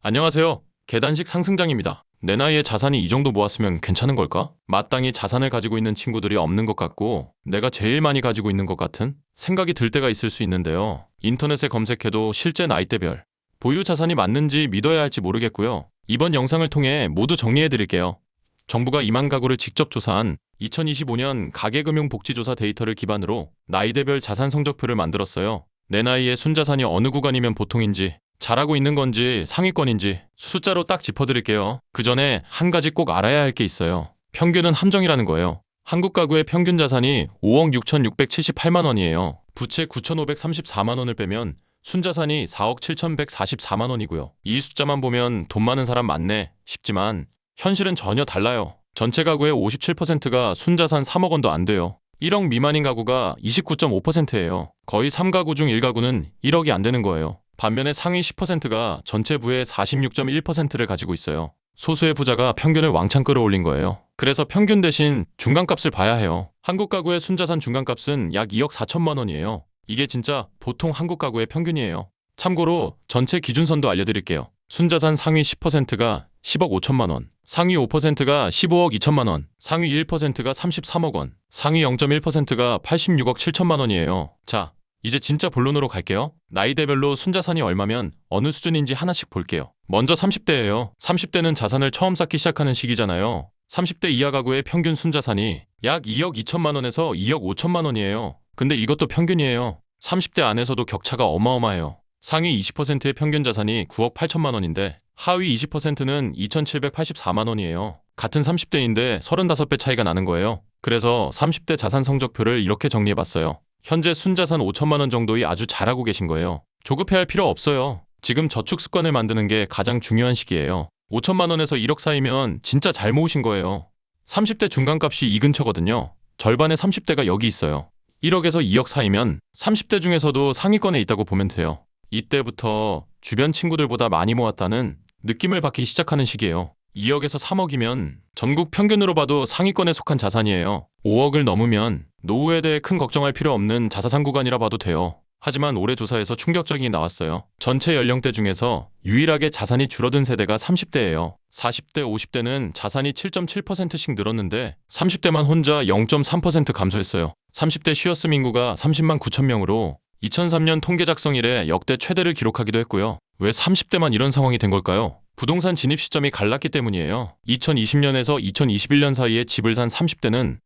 안녕하세요. 계단식 상승장입니다. 내 나이에 자산이 이 정도 모았으면 괜찮은 걸까? 마땅히 자산을 가지고 있는 친구들이 없는 것 같고 내가 제일 많이 가지고 있는 것 같은 생각이 들 때가 있을 수 있는데요. 인터넷에 검색해도 실제 나이대별 보유 자산이 맞는지 믿어야 할지 모르겠고요. 이번 영상을 통해 모두 정리해 드릴게요. 정부가 2만 가구를 직접 조사한 2025년 가계금융복지조사 데이터를 기반으로 나이대별 자산 성적표를 만들었어요. 내 나이에 순자산이 어느 구간이면 보통인지, 잘하고 있는 건지 상위권인지 숫자로 딱 짚어드릴게요. 그 전에 한 가지 꼭 알아야 할 게 있어요. 평균은 함정이라는 거예요. 한국 가구의 평균 자산이 5억 6,678만 원이에요. 부채 9,534만 원을 빼면 순자산이 4억 7,144만 원이고요. 이 숫자만 보면 돈 많은 사람 많네 싶지만 현실은 전혀 달라요. 전체 가구의 57%가 순자산 3억 원도 안 돼요. 1억 미만인 가구가 29.5%예요. 거의 3가구 중 1가구는 1억이 안 되는 거예요. 반면에 상위 10%가 전체 부의 46.1%를 가지고 있어요. 소수의 부자가 평균을 왕창 끌어올린 거예요. 그래서 평균 대신 중간값을 봐야 해요. 한국 가구의 순자산 중간값은 약 2억 4천만 원이에요. 이게 진짜 보통 한국 가구의 평균이에요. 참고로 전체 기준선도 알려드릴게요. 순자산 상위 10%가 10억 5천만 원, 상위 5%가 15억 2천만 원, 상위 1%가 33억 원, 상위 0.1%가 86억 7천만 원이에요. 자, 이제 진짜 본론으로 갈게요. 나이대별로 순자산이 얼마면 어느 수준인지 하나씩 볼게요. 먼저 30대예요. 30대는 자산을 처음 쌓기 시작하는 시기잖아요. 30대 이하 가구의 평균 순자산이 약 2억 2천만 원에서 2억 5천만 원이에요. 근데 이것도 평균이에요. 30대 안에서도 격차가 어마어마해요. 상위 20%의 평균 자산이 9억 8천만 원인데 하위 20%는 2,784만 원이에요. 같은 30대인데 35배 차이가 나는 거예요. 그래서 30대 자산 성적표를 이렇게 정리해봤어요. 현재 순자산 5천만 원 정도의 아주 잘하고 계신 거예요. 조급해할 필요 없어요. 지금 저축 습관을 만드는 게 가장 중요한 시기예요. 5천만 원에서 1억 사이면 진짜 잘 모으신 거예요. 30대 중간값이 이 근처거든요. 절반의 30대가 여기 있어요. 1억에서 2억 사이면 30대 중에서도 상위권에 있다고 보면 돼요. 이때부터 주변 친구들보다 많이 모았다는 느낌을 받기 시작하는 시기예요. 2억에서 3억이면 전국 평균으로 봐도 상위권에 속한 자산이에요. 5억을 넘으면 노후에 대해 큰 걱정할 필요 없는 자사상 구간이라 봐도 돼요. 하지만 올해 조사에서 충격적인 게 나왔어요. 전체 연령대 중에서 유일하게 자산이 줄어든 세대가 30대예요. 40대, 50대는 자산이 7.7%씩 늘었는데 30대만 혼자 0.3% 감소했어요. 30대 쉬어스մ 인구가 30만 9천 명으로 2003년 통계 작성 이래 역대 최대를 기록하기도 했고요. 왜 30대만 이런 상황이 된 걸까요? 부동산 진입 시점이 갈랐기 때문이에요. 2020년에서 2021년 사이에 집을 산 30대는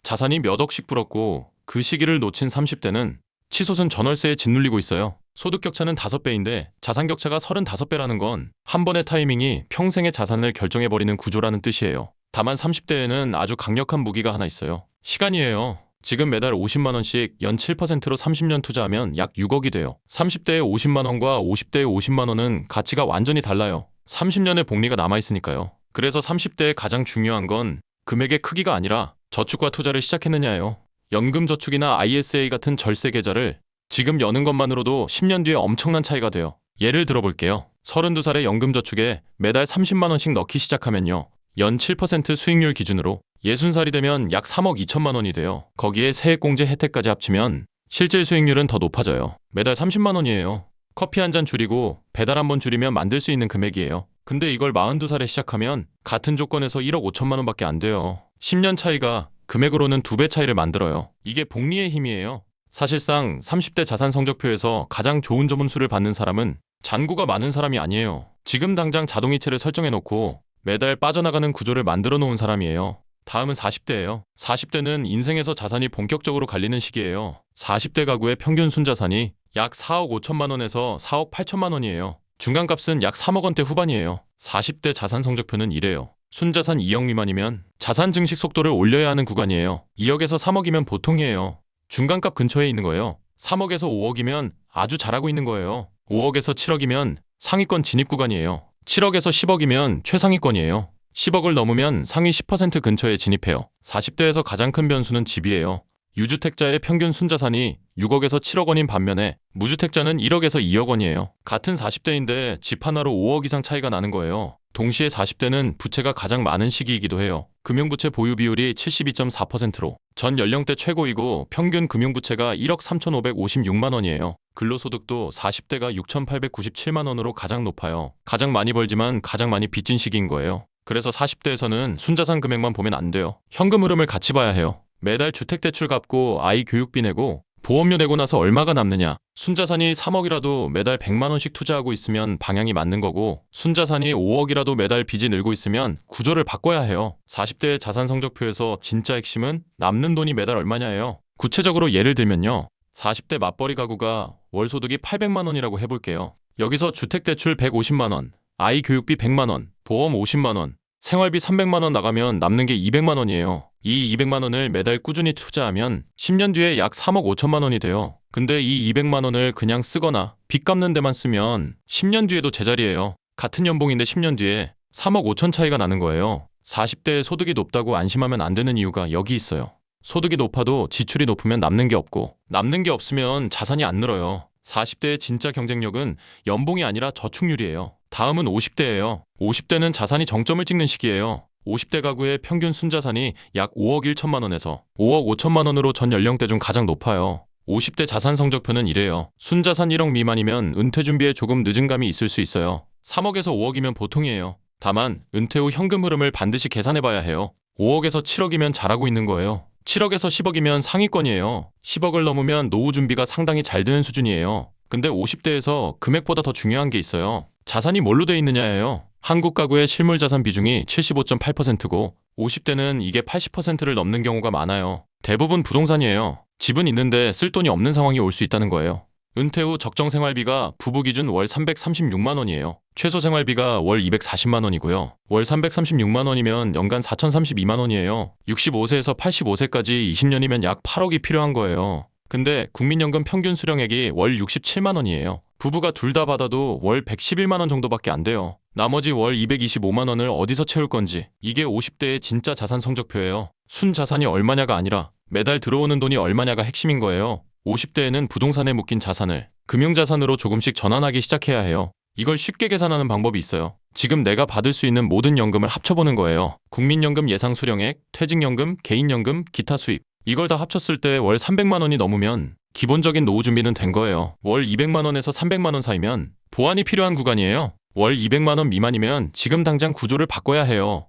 자산이 몇 억씩 불었고 그 시기를 놓친 30대는 치솟은 전월세에 짓눌리고 있어요. 소득 격차는 5배인데 자산 격차가 35배라는 건 한 번의 타이밍이 평생의 자산을 결정해버리는 구조라는 뜻이에요. 다만 30대에는 아주 강력한 무기가 하나 있어요. 시간이에요. 지금 매달 50만 원씩 연 7%로 30년 투자하면 약 6억이 돼요. 30대에 50만 원과 50대에 50만 원은 가치가 완전히 달라요. 30년의 복리가 남아있으니까요. 그래서 30대에 가장 중요한 건 금액의 크기가 아니라 저축과 투자를 시작했느냐예요. 연금저축이나 ISA 같은 절세 계좌를 지금 여는 것만으로도 10년 뒤에 엄청난 차이가 돼요. 예를 들어볼게요. 32살의 연금저축에 매달 30만 원씩 넣기 시작하면요. 연 7% 수익률 기준으로 60살이 되면 약 3억 2천만 원이 돼요. 거기에 세액공제 혜택까지 합치면 실질 수익률은 더 높아져요. 매달 30만 원이에요. 커피 한 잔 줄이고 배달 한 번 줄이면 만들 수 있는 금액이에요. 근데 이걸 42살에 시작하면 같은 조건에서 1억 5천만 원밖에 안 돼요. 10년 차이가 금액으로는 2배 차이를 만들어요. 이게 복리의 힘이에요. 사실상 30대 자산 성적표에서 가장 좋은 점수를 받는 사람은 잔고가 많은 사람이 아니에요. 지금 당장 자동이체를 설정해놓고 매달 빠져나가는 구조를 만들어 놓은 사람이에요. 다음은 40대예요. 40대는 인생에서 자산이 본격적으로 갈리는 시기예요. 40대 가구의 평균 순자산이 약 4억 5천만 원에서 4억 8천만 원이에요. 중간값은 약 3억 원대 후반이에요. 40대 자산 성적표는 이래요. 순자산 2억 미만이면 자산 증식 속도를 올려야 하는 구간이에요. 2억에서 3억이면 보통이에요. 중간값 근처에 있는 거예요. 3억에서 5억이면 아주 잘하고 있는 거예요. 5억에서 7억이면 상위권 진입 구간이에요. 7억에서 10억이면 최상위권이에요. 10억을 넘으면 상위 10% 근처에 진입해요. 40대에서 가장 큰 변수는 집이에요. 유주택자의 평균 순자산이 6억에서 7억 원인 반면에 무주택자는 1억에서 2억 원이에요. 같은 40대인데 집 하나로 5억 이상 차이가 나는 거예요. 동시에 40대는 부채가 가장 많은 시기이기도 해요. 금융부채 보유 비율이 72.4%로 전 연령대 최고이고 평균 금융부채가 1억 3,556만 원이에요. 근로소득도 40대가 6,897만 원으로 가장 높아요. 가장 많이 벌지만 가장 많이 빚진 시기인 거예요. 그래서 40대에서는 순자산 금액만 보면 안 돼요. 현금 흐름을 같이 봐야 해요. 매달 주택대출 갚고 아이 교육비 내고 보험료 내고 나서 얼마가 남느냐. 순자산이 3억이라도 매달 100만 원씩 투자하고 있으면 방향이 맞는 거고, 순자산이 5억이라도 매달 빚이 늘고 있으면 구조를 바꿔야 해요. 40대의 자산 성적표에서 진짜 핵심은 남는 돈이 매달 얼마냐예요. 구체적으로 예를 들면요. 40대 맞벌이 가구가 월 소득이 800만 원이라고 해볼게요. 여기서 주택대출 150만 원, 아이 교육비 100만 원, 보험 50만 원, 생활비 300만 원 나가면 남는 게 200만 원이에요. 이 200만 원을 매달 꾸준히 투자하면 10년 뒤에 약 3억 5천만 원이 돼요. 근데 이 200만 원을 그냥 쓰거나 빚 갚는 데만 쓰면 10년 뒤에도 제자리예요. 같은 연봉인데 10년 뒤에 3억 5천 차이가 나는 거예요. 40대에 소득이 높다고 안심하면 안 되는 이유가 여기 있어요. 소득이 높아도 지출이 높으면 남는 게 없고, 남는 게 없으면 자산이 안 늘어요. 40대의 진짜 경쟁력은 연봉이 아니라 저축률이에요. 다음은 50대예요. 50대는 자산이 정점을 찍는 시기예요. 50대 가구의 평균 순자산이 약 5억 1천만 원에서 5억 5천만 원으로 전 연령대 중 가장 높아요. 50대 자산 성적표는 이래요. 순자산 1억 미만이면 은퇴 준비에 조금 늦은 감이 있을 수 있어요. 3억에서 5억이면 보통이에요. 다만 은퇴 후 현금 흐름을 반드시 계산해봐야 해요. 5억에서 7억이면 잘하고 있는 거예요. 7억에서 10억이면 상위권이에요. 10억을 넘으면 노후 준비가 상당히 잘 되는 수준이에요. 근데 50대에서 금액보다 더 중요한 게 있어요. 자산이 뭘로 돼 있느냐예요. 한국 가구의 실물 자산 비중이 75.8%고 50대는 이게 80%를 넘는 경우가 많아요. 대부분 부동산이에요. 집은 있는데 쓸 돈이 없는 상황이 올 수 있다는 거예요. 은퇴 후 적정 생활비가 부부 기준 월 336만 원이에요. 최소 생활비가 월 240만 원이고요. 월 336만 원이면 연간 4,032만 원이에요. 65세에서 85세까지 20년이면 약 8억이 필요한 거예요. 근데 국민연금 평균 수령액이 월 67만 원이에요. 부부가 둘 다 받아도 월 111만 원 정도밖에 안 돼요. 나머지 월 225만 원을 어디서 채울 건지, 이게 50대의 진짜 자산 성적표예요. 순자산이 얼마냐가 아니라 매달 들어오는 돈이 얼마냐가 핵심인 거예요. 50대에는 부동산에 묶인 자산을 금융자산으로 조금씩 전환하기 시작해야 해요. 이걸 쉽게 계산하는 방법이 있어요. 지금 내가 받을 수 있는 모든 연금을 합쳐보는 거예요. 국민연금 예상 수령액, 퇴직연금, 개인연금, 기타 수입. 이걸 다 합쳤을 때 월 300만 원이 넘으면 기본적인 노후 준비는 된 거예요. 월 200만 원에서 300만 원 사이면 보완이 필요한 구간이에요. 월 200만 원 미만이면 지금 당장 구조를 바꿔야 해요.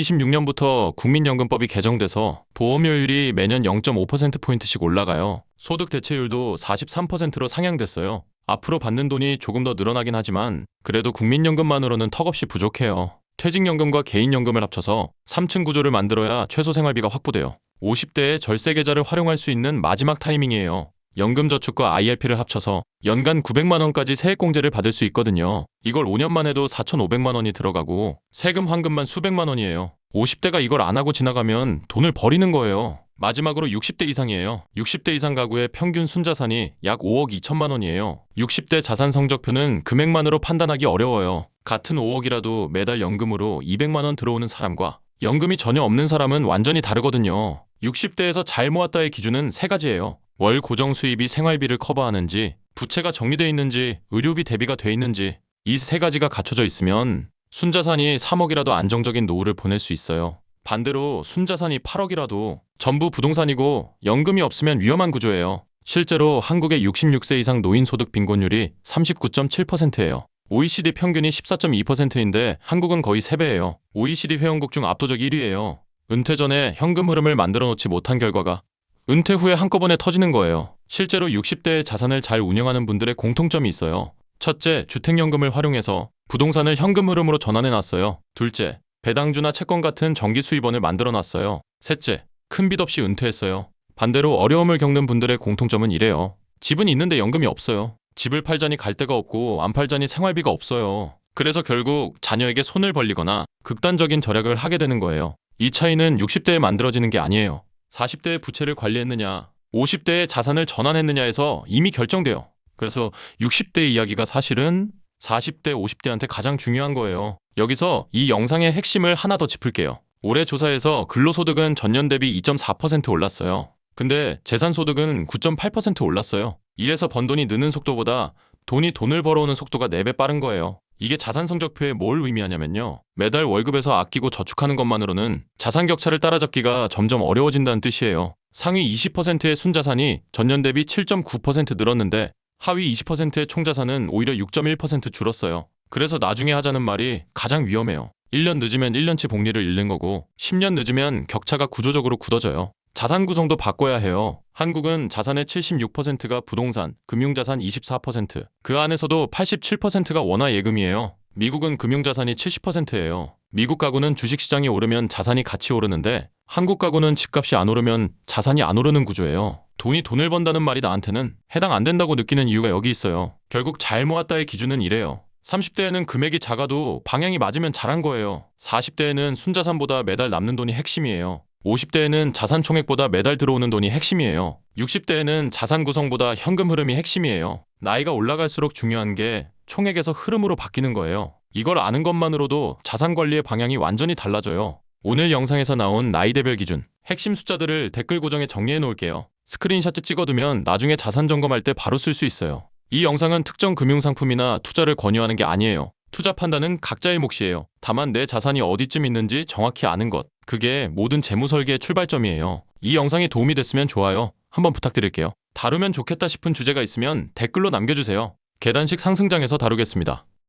2026년부터 국민연금법이 개정돼서 보험료율이 매년 0.5%포인트씩 올라가요. 소득 대체율도 43%로 상향됐어요. 앞으로 받는 돈이 조금 더 늘어나긴 하지만 그래도 국민연금만으로는 턱없이 부족해요. 퇴직연금과 개인연금을 합쳐서 3층 구조를 만들어야 최소 생활비가 확보돼요. 50대에 절세 계좌를 활용할 수 있는 마지막 타이밍이에요. 연금저축과 IRP를 합쳐서 연간 900만 원까지 세액공제를 받을 수 있거든요. 이걸 5년만 해도 4,500만 원이 들어가고 세금 환급만 수백만 원이에요. 50대가 이걸 안 하고 지나가면 돈을 버리는 거예요. 마지막으로 60대 이상이에요. 60대 이상 가구의 평균 순자산이 약 5억 2천만 원이에요. 60대 자산 성적표는 금액만으로 판단하기 어려워요. 같은 5억이라도 매달 연금으로 200만 원 들어오는 사람과 연금이 전혀 없는 사람은 완전히 다르거든요. 60대에서 잘 모았다의 기준은 세 가지예요. 월 고정 수입이 생활비를 커버하는지, 부채가 정리돼 있는지, 의료비 대비가 돼 있는지, 이 세 가지가 갖춰져 있으면 순자산이 3억이라도 안정적인 노후를 보낼 수 있어요. 반대로 순자산이 8억이라도 전부 부동산이고 연금이 없으면 위험한 구조예요. 실제로 한국의 66세 이상 노인 소득 빈곤율이 39.7%예요. OECD 평균이 14.2%인데 한국은 거의 3배예요. OECD 회원국 중 압도적 1위예요. 은퇴 전에 현금 흐름을 만들어 놓지 못한 결과가 은퇴 후에 한꺼번에 터지는 거예요. 실제로 60대의 자산을 잘 운영하는 분들의 공통점이 있어요. 첫째, 주택연금을 활용해서 부동산을 현금 흐름으로 전환해놨어요. 둘째, 배당주나 채권 같은 정기 수입원을 만들어놨어요. 셋째, 큰 빚 없이 은퇴했어요. 반대로 어려움을 겪는 분들의 공통점은 이래요. 집은 있는데 연금이 없어요. 집을 팔자니 갈 데가 없고 안 팔자니 생활비가 없어요. 그래서 결국 자녀에게 손을 벌리거나 극단적인 절약을 하게 되는 거예요. 이 차이는 60대에 만들어지는 게 아니에요. 40대의 부채를 관리했느냐, 50대의 자산을 전환했느냐에서 이미 결정돼요. 그래서 60대 이야기가 사실은 40대, 50대한테 가장 중요한 거예요. 여기서 이 영상의 핵심을 하나 더 짚을게요. 올해 조사에서 근로소득은 전년 대비 2.4% 올랐어요. 근데 재산소득은 9.8% 올랐어요. 일해서 번 돈이 느는 속도보다 돈이 돈을 벌어오는 속도가 4배 빠른 거예요. 이게 자산 성적표에 뭘 의미하냐면요. 매달 월급에서 아끼고 저축하는 것만으로는 자산 격차를 따라잡기가 점점 어려워진다는 뜻이에요. 상위 20%의 순자산이 전년 대비 7.9% 늘었는데 하위 20%의 총자산은 오히려 6.1% 줄었어요. 그래서 나중에 하자는 말이 가장 위험해요. 1년 늦으면 1년치 복리를 잃는 거고 10년 늦으면 격차가 구조적으로 굳어져요. 자산 구성도 바꿔야 해요. 한국은 자산의 76%가 부동산, 금융자산 24%, 그 안에서도 87%가 원화 예금이에요. 미국은 금융자산이 70%예요. 미국 가구는 주식시장이 오르면 자산이 같이 오르는데 한국 가구는 집값이 안 오르면 자산이 안 오르는 구조예요. 돈이 돈을 번다는 말이 나한테는 해당 안 된다고 느끼는 이유가 여기 있어요. 결국 잘 모았다의 기준은 이래요. 30대에는 금액이 작아도 방향이 맞으면 잘한 거예요. 40대에는 순자산보다 매달 남는 돈이 핵심이에요. 50대에는 자산 총액보다 매달 들어오는 돈이 핵심이에요. 60대에는 자산 구성보다 현금 흐름이 핵심이에요. 나이가 올라갈수록 중요한 게 총액에서 흐름으로 바뀌는 거예요. 이걸 아는 것만으로도 자산 관리의 방향이 완전히 달라져요. 오늘 영상에서 나온 나이대별 기준, 핵심 숫자들을 댓글 고정에 정리해 놓을게요. 스크린샷 찍어두면 나중에 자산 점검할 때 바로 쓸 수 있어요. 이 영상은 특정 금융상품이나 투자를 권유하는 게 아니에요. 투자 판단은 각자의 몫이에요. 다만 내 자산이 어디쯤 있는지 정확히 아는 것, 그게 모든 재무 설계의 출발점이에요. 이 영상이 도움이 됐으면 좋아요 한번 부탁드릴게요. 다루면 좋겠다 싶은 주제가 있으면 댓글로 남겨주세요. 계단식 상승장에서 다루겠습니다.